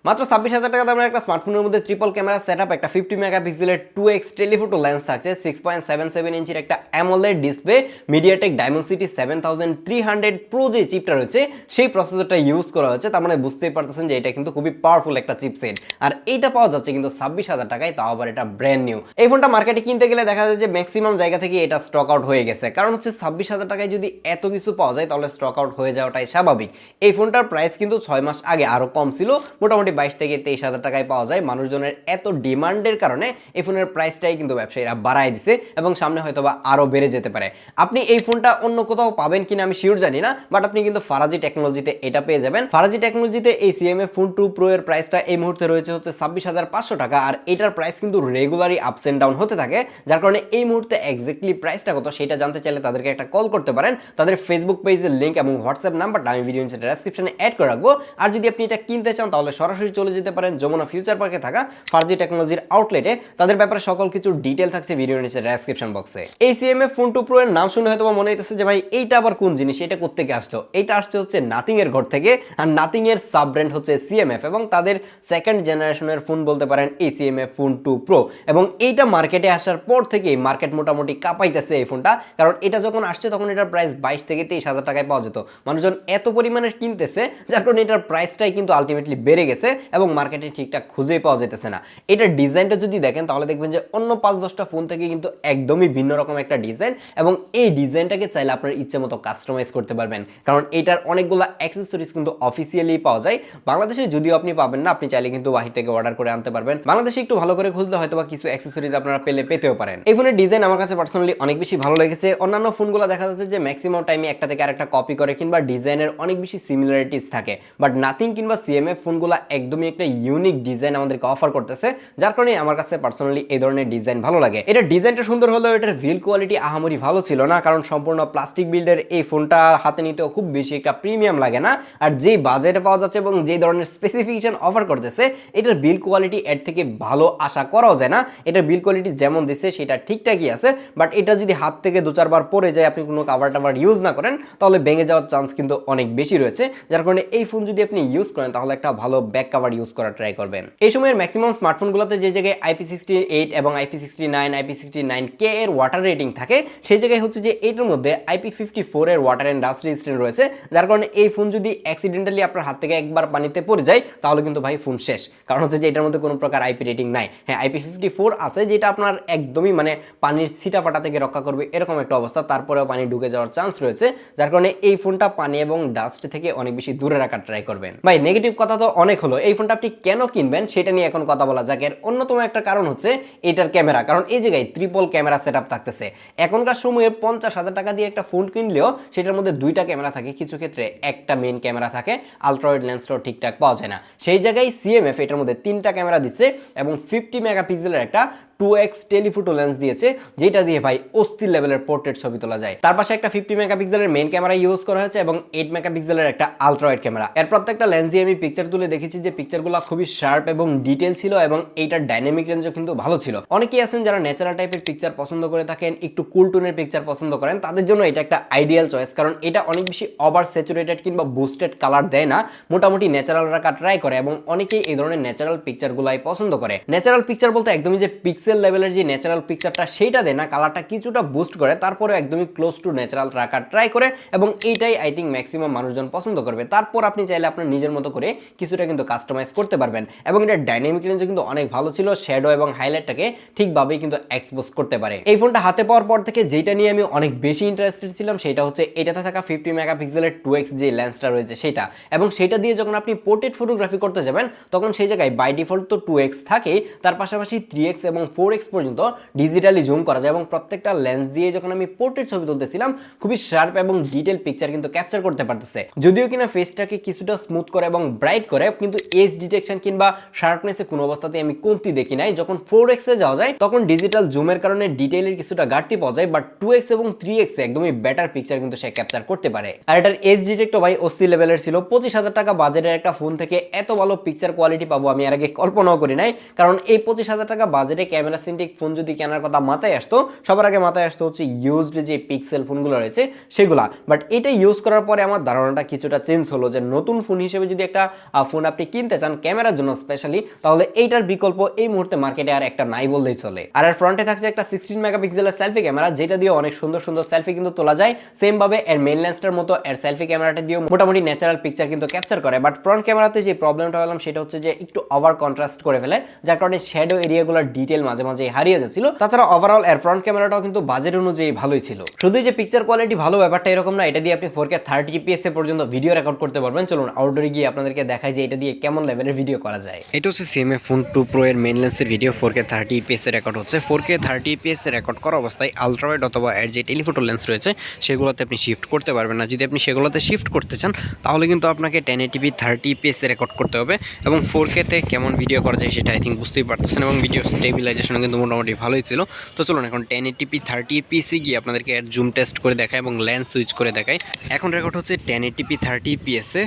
মাত্র 26,000 টাকা দামের একটা স্মার্টফোনের মধ্যে ট্রিপল ক্যামেরা সেটআপ, একটা 50 মেগাপিক্সেলের 2x টেলিফোটো লেন্স থাকছে, 6.77 ইঞ্চির একটা AMOLED display, MediaTek Dimensity 7300 pro যে চিপটা রয়েছে সেই প্রসেসরটা ইউজ করা হয়েছে। তার মানে বুঝতেই পারতেছেন যে এটা কিন্তু খুবই পাওয়ারফুল একটা চিপসেট, আর এইটা পাওয়া যাচ্ছে কিন্তু 26,000 টাকায়, তাও আবার এটা ব্র্যান্ড নিউ। এই ফোনটা মার্কেটে কিনতে গেলে দেখা যায় যে ম্যাক্সিমাম জায়গা থেকে এটা স্টক আউট হয়ে গেছে, কারণ হচ্ছে 26,000 টাকায় যদি এত কিছু পাওয়া যায় তাহলে স্টক আউট হয়ে যাওয়াটাই স্বাভাবিক। এই ফোনটার প্রাইস কিন্তু 6 মাস আগে আরো কম ছিল, মোটামুটি 22 থেকে 23,000 টাকায় পাওয়া যায়। মানুষজনের এত ডিমান্ডের কারণে এই ফোনের প্রাইসটাই কিন্তু ব্যবসায়ীরা বাড়ায় দিছে এবং সামনে হয়তো বা আরো বেড়ে যেতে পারে। আপনি এই ফোনটা অন্য কোথাও পাবেন কিনা আমি শিওর জানি না, বাট আপনি কিন্তু ফারাজি টেকনোলজিতে এটা পেয়ে যাবেন। ফারাজি টেকনোলজিতে এই সিএমএ ফোন 2 প্রো এর প্রাইসটা এই মুহূর্তে রয়েছে হচ্ছে 26,500 টাকা, আর এটার প্রাইস কিন্তু রেগুলারই আপস এন্ড ডাউন হতে থাকে, যার কারণে এই মুহূর্তে এক্স্যাক্টলি প্রাইসটা কত সেটা জানতে চাইলে তাদেরকে একটা কল করতে পারেন। তাদের ফেসবুক পেজের লিংক এবং হোয়াটসঅ্যাপ নাম্বারটা আমি ভিডিও নিচে ডেসক্রিপশনে অ্যাড করে রাখবো। আর যদি আপনি এটা কিনতে চান তাহলে সরাসরি চলে যেতে পারেন যমুনা ফিউচার পার্কে থাকা ফারাজি টেকনোলজির আউটলেটে। তাদের ব্যাপারে সকল কিছু ডিটেল থাকছে ভিডিও নিচে ডেসক্রিপশন বক্সে। এই সিএমএ ফোন 2 প্রো এর নাম শুনে হয়তো মনে হইতেছে যে ভাই এইটা আবার কোন জিনিস, এটা কোত্থেকে আসলো? এইটা আসছে হচ্ছে নাথিং এর ঘর থেকে, আর নাথিং এর সাব ব্র্যান্ড হচ্ছে সিএমএফ এবং তাদের সেকেন্ড জেনারেশনের ফোন বলতে পারেন এই সিএমএফ ফোন 2 প্রো। এবং এইটা মার্কেটে আসার পর থেকেই মার্কেট মোটামুটি কাঁপাইতেছে এই ফোনটা, কারণ এটা যখন আসছে তখন এটার প্রাইস 22 থেকে 23,000 টাকায় পাওয়া যেত। মানুষজন এত পরিমাণে কিনতেছে যার কারণে এটার প্রাইসটাই কিন্তু আলটিমেটলি বেড়ে গেছে এবং মার্কেটে ঠিকঠাক খুঁজেই পাওয়া যেতেছে না। এটার ডিজাইনটা যদি দেখেন তাহলে দেখবেন যে অন্য 5-10টা ফোন থেকে কিন্তু একদমই ভিন্ন রকম একটা ডিজাইন, এবং এই ডিজাইনটাকে চাইলে আপনার ইচ্ছে মতো কাস্টমাইজ করতে পারবেন, কারণ এটার অনেকগুলো অ্যাক্সেসরিজ কিন্তু অফিসিয়ালি পাওয়া যায়। বাংলাদেশে যদিও আপনি পাবেন না, আপনি চাইলে কিন্তু বাহির থেকে অর্ডার করে আনতে পারবেন। বাংলাদেশে একটু ভালো করে খুঁজলে হয়তো বা কিছু অ্যাক্সেসরিজ আপনারা পেতেও পারেন। এই ফোনের ডিজাইন আমার কাছে পার্সোনালি অনেক বেশি ভালো লেগেছে। অন্যান্য ফোনগুলো দেখা যাচ্ছে যে ম্যাক্সিমাম টাইমে একটা থেকে আরেকটা কপি করে কিংবা ডিজাইনের অনেক বেশি সিমিলারিটিস থাকে, বাট নাথিং কিংবা সিএমএফ ফোনগুলো একদমই একটা ইউনিক ডিজাইন আমাদেরকে অফার করতেছে, যার কারণে আমার কাছে পার্সোনালি এই ধরনের ডিজাইন ভালো লাগে। এটা ডিজাইনটা সুন্দর হলেও এটার বিল্ড কোয়ালিটি আহামরি ভালো ছিল না, কারণ সম্পূর্ণ প্লাস্টিক বিল্ডের এই ফোনটা হাতে নিতেও খুব বেশি একটা প্রিমিয়াম লাগে না। আর যেই বাজেটে পাওয়া যাচ্ছে এবং যেই ধরনের স্পেসিফিকেশন অফার করতেছে এটার বিল্ড কোয়ালিটি এর থেকে ভালো আশা করাও যায় না। এটার বিল্ড কোয়ালিটি যেমন দিচ্ছে সেটা ঠিকঠাকই আছে, বাট এটা যদি হাত থেকে 2-4 বার পরে যায়, আপনি কোনো কাভার টাভার ইউজ না করেন, তাহলে ভেঙে যাওয়ার চান্স কিন্তু অনেক বেশি রয়েছে। যার কারণে এই ফোন যদি আপনি ইউজ করেন তাহলে একটা ভালো ব্যাক কাভার ইউজ করার ট্রাই করবেন। এই সময়ের ম্যাক্সিমাম স্মার্টফোনগুলোতে যে জায়গায় IP68 এবং IP69, IP69K এর ওয়াটার রেটিং থাকে, সেই জায়গায় হচ্ছে যে এটার মধ্যে IP54 এর ওয়াটার এন্ড ডাস্ট রেজিস্ট্যান্ট রয়েছে, যার কারণে এই ফোন যদি অ্যাক্সিডেন্টালি আপনার হাত থেকে একবার পানিতে পড়ে যায় তাহলে কিন্তু ভাই ফোন শেষ, কারণ হচ্ছে যে এটার মধ্যে কোনো প্রকার IP রেটিং নাই। হ্যাঁ, IP54 আছে যেটা আপনার একদমই মানে পানির ছিটা ফাটা থেকে রক্ষা করবে এরকম একটা অবস্থা, তারপরেও পানি ঢুকে যাওয়ার চান্স রয়েছে, যার কারণে এই ফোনটা পানি এবং ডাস্ট থেকে অনেক বেশি দূরে রাখার ট্রাই করবেন। ভাই নেগেটিভ কথা তো অনেক হলো, এই ফোনটা আপনি কেন কিনবেন সেটা নিয়ে এখন কথা বলা যাক। এর অন্যতম একটা কারণ হচ্ছে এটার ক্যামেরা, কারণ এই জায়গায় ট্রিপল ক্যামেরা সেটআপ থাকতেছে। এখনকার সময়ে 50,000 টাকা দিয়ে একটা ফোন কিনলেও সেটার মধ্যে 2টা ক্যামেরা থাকে, কিছু ক্ষেত্রে একটা মেইন ক্যামেরা থাকে, আলট্রা ওয়াইড লেন্সটাও ঠিকঠাক পাওয়া যায় না। সেই জায়গায় সিএমএফ এটার মধ্যে 3টা ক্যামেরা দিচ্ছে এবং 50 মেগাপিক্সেলের একটা 2x টেলিফোটো লেন্স দিয়েছে, যেটা দিয়ে ভাই অস্থির লেভেলের পোর্ট্রেট ছবি তোলা যায়। তার পাশে একটা 50 মেগাপিক্সেলের মেইন ক্যামেরা ইউজ করা হয়েছে এবং 8 মেগাপিক্সেলের একটা আলট্রা ওয়াইড ক্যামেরা। এর প্রত্যেকটা লেন্স দিয়ে আমি পিকচার তুলে দেখেছি যে পিকচারগুলো খুবই শার্প এবং ডিটেইল ছিল এবং এইটার ডাইনামিক রেঞ্জও কিন্তু ভালো ছিল। অনেকেই আছেন যারা ন্যাচারাল টাইপের পিকচার পছন্দ করে থাকেন, একটু কুল টোনের পিকচার পছন্দ করেন, তাদের জন্য এটা একটা আইডিয়াল চয়েস, কারণ এটা অনেক বেশি ওভার স্যাচুরেটেড কিংবা বুস্টেড কালার দেয় না, মোটামুটি ন্যাচারাল রাখা ট্রাই করে এবং অনেকেই এই ধরনের ন্যাচারাল পিকচারগুলাই পছন্দ করে। ন্যাচারাল পিকচার বলতে একদমই যে পিক্সেল লেভেলের যে ন্যাচারাল পিকচারটা সেইটা দেয় না, কালারটা কিছুটা বুস্ট করে, তারপরে একদমই ক্লোজ টু ন্যাচারাল রাখার ট্রাই করে এবং এইটাই আই থিঙ্ক ম্যাক্সিমাম মানুষজন পছন্দ করবে। তারপর আপনি চাইলে আপনার নিজের মতো করে কিছুটা কিন্তু কাস্টমাইজ করতে পারবেন এবং এটা ডাইনামিক রেঞ্জও কিন্তু অনেক ভালো ছিল, শ্যাডো এবং হাইলাইটটাকে ঠিকভাবেই কিন্তু এক্সপোজ করতে পারে। এই ফোনটা হাতে পাওয়ার পর থেকে যেটা নিয়ে আমি অনেক বেশি ইন্টারেস্টেড ছিলাম সেটা হচ্ছে এটাতে থাকা 50 মেগাপিক্সেলের 2x যে লেন্সটা রয়েছে সেটা, এবং সেটা দিয়ে যখন আপনি পোর্ট্রেট ফটোগ্রাফি করতে যাবেন তখন সেই জায়গায় বাই ডিফল্ট তো 2x থাকে, তার পাশাপাশি 3x এবং 4x পর্যন্ত ডিজিটালি জুম করা যায় এবং প্রত্যেকটা লেন্স দিয়ে যখন আমি পোর্ট্রেট ছবি তুলতেছিলাম খুবই শার্প এবং ডিটেল পিকচার কিন্তু ক্যাপচার করতে পারতেছে। যদিও কিনা ফেসটাকে কিছুটা স্মুথ করে এবং ব্রাইট করে, কিন্তু এজ ডিটেকশন কিংবা শার্পনেসে কোনো অবস্থাতে আমি কমতি দেখি নাই। যখন 4x এ যাওয়া যায় তখন ডিজিটাল জুমের কারণে ডিটেইলের কিছুটা ঘাটতি পাওয়া যায়, বাট 2x এবং 3x এ একদমই বেটার পিকচার কিন্তু সে ক্যাপচার করতে পারে। আর এটার এজ ডিটেক্টও ভাই অস্থির লেভেলের ছিল। 25,000 টাকা বাজেটের একটা ফোন থেকে এত ভালো পিকচার কোয়ালিটি পাবো আমি এর আগে কল্পনাও করি নাই, কারণ এই 25,000 টাকা বাজেটে ক্যামেরা ক্যামেরা সেন্ট্রিক ফোন যদি কেনার কথা মাথায় আসতো, সবার আগে মাথায় আসতো হচ্ছে ইউজড যে পিক্সেল ফোনগুলো রয়েছে সেগুলা। বাট এটা ইউজ করার পরে আমার ধারণাটা কিছুটা চেঞ্জ হলো যে নতুন ফোন হিসেবে যদি একটা ফোন আপনি কিনতে চান ক্যামেরার জন্য স্পেশালি, তাহলে এইটার বিকল্প এই মুহূর্তে মার্কেটে আর একটা নাই বললেই চলে। আর এর ফ্রন্টে থাকছে একটা 16 মেগাপিক্সেলের সেলফি ক্যামেরা, যেটা দিয়ে অনেক সুন্দর সুন্দর সেলফি কিন্তু তোলা যায়। সেম ভাবে এর মেইন লেন্সটার মতো এর সেলফি ক্যামেরাটা দিয়ে মোটামুটি ন্যাচারাল পিকচার কিন্তু ক্যাপচার করে। বাট ফ্রন্ট ক্যামেরাতে যে প্রবলেমটা পেলাম সেটা হচ্ছে যে একটু ওভার কন্ট্রাস্ট করে ফেলে, যার কারণে শ্যাডো এরিয়াগুলোর ডিটেল মাঝে মাঝে হারিয়ে যাচ্ছিল। তাছাড়া ওভারঅল এর ফ্রন্ট ক্যামেরাটাও কিন্তু বাজেট অনুযায়ী ভালোই ছিল। শুধু যে পিকচার কোয়ালিটি ভালো ব্যাপারটা এরকম না, এটা দিয়ে আপনি 4K 30 fps এ পর্যন্ত ভিডিও রেকর্ড করতে পারবেন। চলুন আউটডোরে গিয়ে আপনাদেরকে দেখাই যে এটা দিয়ে কেমন লেভেলের ভিডিও করা যায়। এটা হচ্ছে CMA ফোন 2 Pro এর মেইন লেন্সের ভিডিও 4K 30 fps এ রেকর্ড হচ্ছে। 4K 30 fps এ রেকর্ড করা অবস্থায় আলট্রা ওয়াইড অথবা এর যে টেলিফোটো লেন্স রয়েছে সেগুলোতে আপনি শিফট করতে পারবেন না। যদি আপনি সেগুলোতে শিফট করতে চান তাহলে কিন্তু আপনাকে 1080p 30 fps এ রেকর্ড করতে হবে। এবং 4K তে কেমন ভিডিও করা যায় সেটা আই থিঙ্ক বুঝতেই পারতেছেন, এবং ভিডিও স্টেবিলাইজেশনও কিন্তু মোটামুটি ভালোই ছিল। তো চলুন এখন 1080p 30 fps এ গিয়ে আপনাদেরকে এর জুম টেস্ট করে দেখায় এবং লেন্স সুইচ করে দেখায়। এখন রেকর্ড হচ্ছে 1080p 30 fps এ।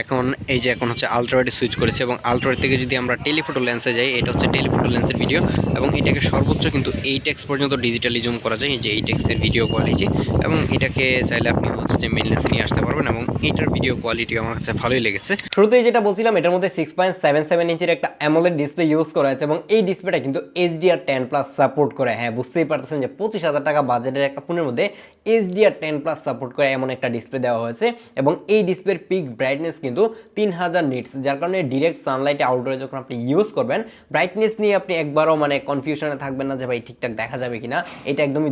এখন এই যে এখন হচ্ছে আলট্রা ওয়াইডে সুইচ করেছে, এবং আলট্রা ওয়াইড থেকে যদি আমরা টেলিফোটো লেন্সে যাই, এটা হচ্ছে টেলিফোটো লেন্সের ভিডিও, এবং এটাকে সর্বোচ্চ কিন্তু 8x পর্যন্ত ডিজিটালি জুম করা যায়। এই যে 8x এর ভিডিও কোয়ালিটি, এবং এটাকে চাইলে আপনি হচ্ছে যে মেইন লেন্সে নিয়ে আসতে পারবেন, এবং এটার ভিডিও কোয়ালিটি আমার কাছে ভালোই লেগেছে। শুরুতেই যেটা বলছিলাম, এটার মধ্যে 6.77 ইঞ্চির একটা অ্যামোলেড ডিসপ্লে ইউজ করা হয়েছে, এবং এই ডিসপ্লেটা কিন্তু HDR10+ সাপোর্ট করে। হ্যাঁ, বুঝতেই পারতেছেন যে 25,000 টাকা বাজেটের একটা ফোনের মধ্যে HDR10+ সাপোর্ট করে এমন একটা ডিসপ্লে দেওয়া হয়েছে, এবং এই ডিসপ্লের পিক ব্রাইটনেস কিন্তু 3000 নিটস, যার কারণে ডিরেক্ট সানলাইটে আউটডোরে যখন আপনি ইউজ করবেন ব্রাইটনেস নিয়ে আপনি একবারও মানে কনফিউশনে থাকবেন না যে ভাই ঠিকঠাক দেখা যাবে কিনা। এটা একদমই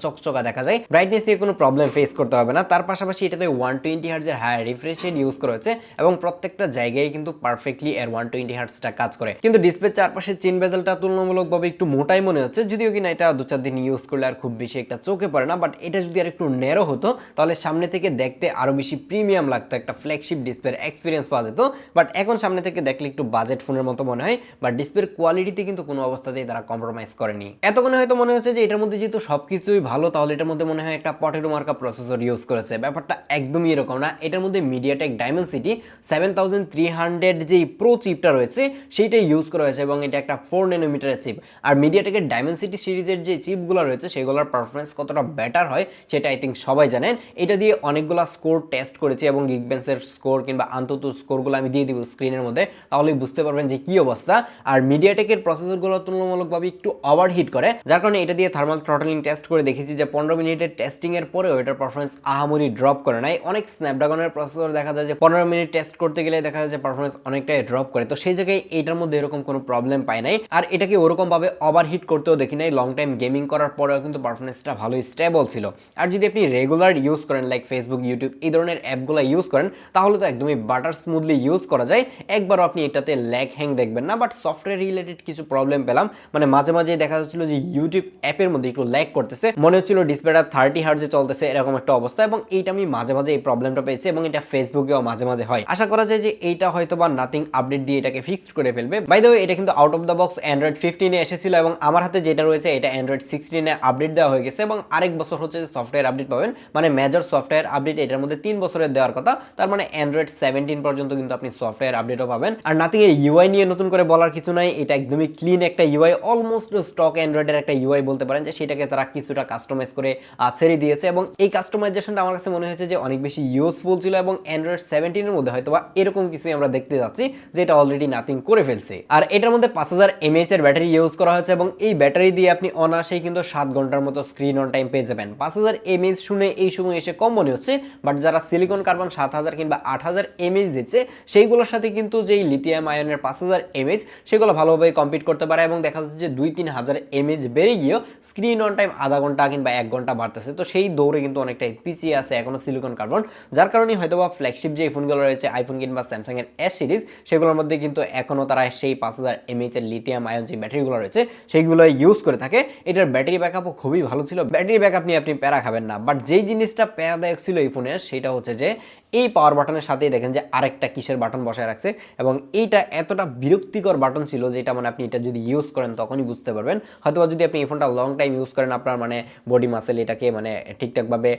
চকচকা দেখা যায়, ব্রাইটনেস নিয়ে কোনো প্রবলেম ফেস করতে হবে না। তার পাশাপাশি এটাতে 120 হার্টজের হাই রিফ্রেশ রেট ইউজ করা হয়েছে, এবং প্রত্যেকটা জায়গায় কিন্তু পারফেক্টলি এর 120 হার্টজটা কাজ করে। কিন্তু ডিসপ্লের চারপাশে চেইন বেজেলটা তুলনামূলকভাবে একটু মোটাই মনে হচ্ছে, যদিও কিনা এটা 2-4 দিন ইউজ করলে আর খুব বেশি একটা চোখে পড়ে না। বাট এটা যদি আর একটু ন্যারো হতো তাহলে সামনে থেকে দেখতে আরো বেশি প্রিমিয়াম লাগতো, একটা ফ্ল্যাগশিপ ডিসপ্লের এক্সপিরিয়েন্স পাওয়া যেত। বাট এখন সামনে থেকে দেখলে একটু বাজেট ফোনের মতো মনে হয়। বাট ডিসপ্লের কোয়ালিটিতে কিন্তু কোনো অবস্থাতেই তারা কম্প্রোমাইজ করেনি। এতক্ষণে হয়তো মনে হচ্ছে যে এটার মধ্যে যেহেতু সবকিছুই ভালো, তাহলে এটার মধ্যে মনে হয় একটা পটেটো মার্কা প্রসেসর ইউজ করেছে। ব্যাপারটা একদমই এরকম না। এটার মধ্যে মিডিয়াটেক ডাইমেনসিটি 7300 যেই প্রো চিপটা রয়েছে সেইটাই ইউজ করা হয়েছে, এবং এটা একটা 4 ন্যানোমিটারের চিপ। আর মিডিয়াটেকের ডাইমেনসিটি সিরিজের যে চিপগুলো রয়েছে সেগুলোর পারফরমেন্স কতটা বেটার হয় সেটা আই থিঙ্ক সবাই জানেন। এটা দিয়ে অনেকগুলো স্কোর টেস্ট করেছি, এবং গিগবেন্সের স্কোর কিংবা আন্তত স্কোরগুলো আমি দিয়ে দিব স্ক্রিনের মধ্যে, তাহলেই বুঝতে পারবেন যে কি অবস্থা। আর মিডিয়াটেকের প্রসেসরগুলো তুলনামূলকভাবে একটু ওভারহিট করে, যার কারণে এটা দিয়ে থার্মাল থ্রটলিং টেস্ট করে দেখেছি যে 15 মিনিটের টেস্টিং এর পরেও এটার পারফরমেন্স আহামরি ড্রপ করে নাই। অনেক স্ন্যাপড্রাগনের প্রসেসর দেখা যায় যে 15 মিনিট টেস্ট করতে গেলে দেখা যায় যে পারফরমেন্স অনেকটাই ড্রপ করে, তো সেই জায়গায় এইটার মধ্যে এরকম কোনো প্রবলেম পাই নাই। আর এটাকে ওরকম ভাবে ওভারহিট করতেও দেখি নাই। লং টাইম গেমিং করার পরেও কিন্তু পারফরমেন্সটা ভালোই স্টেবল ছিল। আর যদি আপনি রেগুলার ইউজ করেন লাইক ফেসবুক, ইউটিউব এই ধরনের অ্যাপগুলো ইউজ করেন, তাহলে তো একদমই বাটার স্মুথলি ইউজ করা যায়, একবারও আপনি এটাতে ল্যাগ হ্যাং দেখবেন না। বাট সফটওয়্যার রিলেটেড কিছু প্রবলেম পেলাম, মানে মাঝে মাঝে দেখা যাচ্ছিল যে ইউটিউব অ্যাপের মধ্যে একটু ল্যাগ করতেছে, মনে হচ্ছিল ডিসপ্লেটা 30 হার্টজে চলতেছে এরকম একটা অবস্থা, এবং এইটা আমি মাঝে মাঝে এই প্রবলেমটা পেয়েছি, এবং এটা ফেসবুকেও মাঝে মাঝে হয়। আশা করা যায় যে এইটা হয়তো বা নাথিং আপডেট দিয়ে এটাকে ফিক্সড করে ফেলবে। বাই দ্য ওয়ে, এটা কিন্তু out of the box Android 15 এ এসেছিল, এবং আমার হাতে যেটা রয়েছে এটা অ্যান্ড্রয়েড 16 এ আপডেট দেওয়া হয়ে গেছে, এবং আরেক বছর হচ্ছে যে সফটওয়্যার আপডেট পাবেন, মানে মেজর সফটওয়্যার আপডেট এটার মধ্যে 3 বছরের দেওয়ার কথা। তার মানে অ্যান্ড্রয়েড 17 পর্যন্ত কিন্তু আপনি সফটওয়্যার আপডেটও পাবেন। আর নাথিং এর ইউআই নিয়ে নতুন করে বলার কিছু নাই, এটা একদমই ক্লিন একটা ইউআই, অলমোস্ট স্টক অ্যান্ড্রয়েডের একটা ইউআই বলতে পারেন, যে সেটাকে তারা কিছুটা কাস্টমাইজ করে ছেড়ে দিয়েছে, এবং এই কাস্টমাইজেশনটা আমার কাছে মনে হয়েছে যে অনেক বেশি ইউজফুল ছিল, এবং অ্যান্ড্রয়েড 17 এর মধ্যে হয়তো বা এরকম কিছুই আমরা দেখতে যাচ্ছি যেটা অলরেডি নাথিং করে ফেলছে। আর এটার মধ্যে 5000 mAh এর ব্যাটারি ইউজ করা হয়েছে, এবং এই ব্যাটারি দিয়ে আপনি অনায়াসেই কিন্তু 7 ঘন্টার মতো স্ক্রিন অন টাইম পেয়ে যাবেন। 5000 mAh শুনে এই সময় এসে কম মনে হচ্ছে, বাট যারা সিলিকন কার্বন 7000 কিংবা 8000 mAh দিচ্ছে সেইগুলোর সাথে কিন্তু যেই লিথিয়াম আয়নের 5000 mAh সেগুলো ভালোভাবে কম্পিট করতে পারে, এবং দেখা যাচ্ছে যে 2-3 হাজার mAh বেড়ে গিয়েও স্ক্রিন অন টাইম আধা ঘন্টা কিংবা 1 ঘন্টা বাড়তেছে। তো সেই দৌড়ে কিন্তু অনেকটাই পিছিয়ে আছে এখনো সিলিকন কার্বন, যার কারণে হয়তো বা ফ্ল্যাগশিপ যে ফোনগুলো রয়েছে আইফোন কিংবা স্যামসাং এর এস সিরিজ সেগুলোর মধ্যে কিন্তু এখনো তারা সেই 5000 mAh এর লিথিয়াম আয়ন যে ব্যাটারিগুলো রয়েছে সেইগুলো ইউজ করে থাকে। এটার ব্যাটারি ব্যাকআপও খুবই ভালো ছিল, ব্যাটারি ব্যাকআপ নিয়ে আপনি প্যারা খাবেন না। বাট যেই জিনিসটা প্যারাদায়ক ছিল এই ফোনের সেটা হচ্ছে যে এই পাওয়ার বাটনের সাথেই দেখেন যে আরেকটা কিসের বাটন বসায় রাখছে, এবং এইটা এতটা বিরক্তিকর বাটন ছিল যেটা মানে আপনি এটা যদি ইউজ করেন তখনই বুঝতে পারবেন। হয়তো যদি আপনি এই ফোনটা লং টাইম ইউজ করেন আপনার মানে বডি মাসেল এটাকে মানে ঠিকঠাকভাবে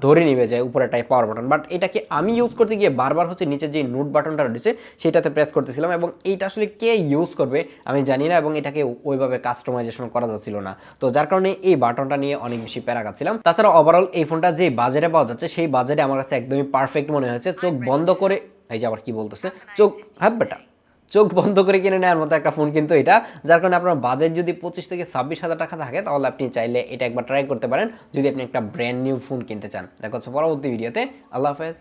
ধরে নিবে যায় উপরেটাই পাওয়ার বাটন। বাট এটাকে আমি ইউজ করতে গিয়ে বারবার হচ্ছে নিচে যে নোট বাটনটা রয়েছে সেটাতে প্রেস করতেছিলাম, এবং এইটা আসলে কে ইউজ করবে আমি জানি না, এবং এটাকে ওইভাবে কাস্টমাইজেশন করা যাচ্ছিল না। তো যার কারণে এই বাটনটা নিয়ে অনেক বেশি প্যারা খাচ্ছিলাম। তাছাড়া ওভারঅল এই ফোনটা যে বাজারে পাওয়া যাচ্ছে সেই বাজারে আমার কাছে একদমই পারফেক্ট মনে হয়েছে। চোখ বন্ধ করে, এই যে আবার কি বলতেছে, চোখ, হ্যাঁ বেটা, চোখ বন্ধ করে কিনে নেওয়ার মতো একটা ফোন কিন্তু এটা। যার কারণে আপনার বাজেট যদি 25 থেকে 26,000 টাকা থাকে তাহলে আপনি চাইলে এটা একবার ট্রাই করতে পারেন যদি আপনি একটা ব্র্যান্ড নিউ ফোন কিনতে চান। দেখা হচ্ছে পরবর্তী ভিডিওতে। আল্লাহ হাফেজ।